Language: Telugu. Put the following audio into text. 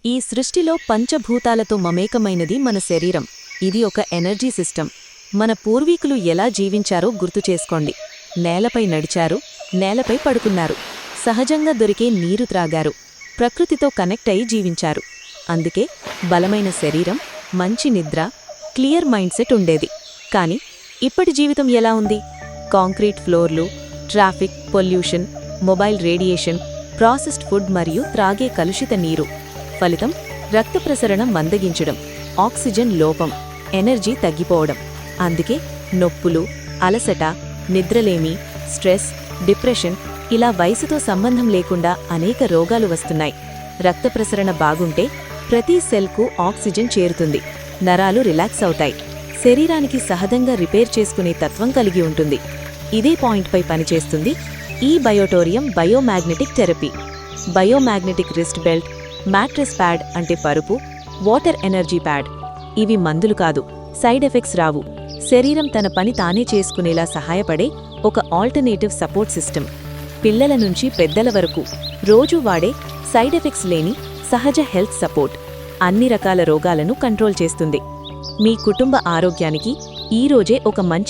ఈ సృష్టిలో పంచభూతాలతో మమేకమైనది మన శరీరం. ఇది ఒక ఎనర్జీ సిస్టమ్. మన పూర్వీకులు ఎలా జీవించారో గుర్తుచేసుకోండి. నేలపై నడిచారు, నేలపై పడుకున్నారు, సహజంగా దొరికే నీరు త్రాగారు, ప్రకృతితో కనెక్ట్ అయి జీవించారు. అందుకే బలమైన శరీరం, మంచి నిద్ర, క్లియర్ మైండ్ సెట్ ఉండేది. కాని ఇప్పటి జీవితం ఎలా ఉంది? కాంక్రీట్ ఫ్లోర్లు, traffic, pollution, mobile radiation, processed food మరియు త్రాగే కలుషిత నీరు. ఫలితం రక్త ప్రసరణ మందగించడం, ఆక్సిజన్ లోపం, ఎనర్జీ తగ్గిపోవడం. అందుకే నొప్పులు, అలసట, నిద్రలేమి, స్ట్రెస్, డిప్రెషన్ ఇలా వయసుతో సంబంధం లేకుండా అనేక రోగాలు వస్తున్నాయి. రక్త ప్రసరణ బాగుంటే ప్రతి సెల్కు ఆక్సిజన్ చేరుతుంది, నరాలు రిలాక్స్ అవుతాయి, శరీరానికి సహజంగా రిపేర్ చేసుకునే తత్వం కలిగి ఉంటుంది. ఇదే పాయింట్పై పనిచేస్తుంది ఈ బయోటోరియం biomagnetic therapy. Biomagnetic wrist belt, mattress pad అంటే పరుపు, వాటర్ ఎనర్జీ ప్యాడ్. ఇవి మందులు కాదు, సైడ్ ఎఫెక్ట్స్ రావు, శరీరం తన పని తానే చేసుకునేలా సహాయపడే ఒక ఆల్టర్నేటివ్ సపోర్ట్ సిస్టమ్. పిల్లల నుంచి పెద్దల వరకు రోజూ వాడే సైడ్ ఎఫెక్ట్స్ లేని సహజ హెల్త్ సపోర్ట్ అన్ని రకాల రోగాలను కంట్రోల్ చేస్తుంది. మీ కుటుంబ ఆరోగ్యానికి ఈరోజే ఒక మంచి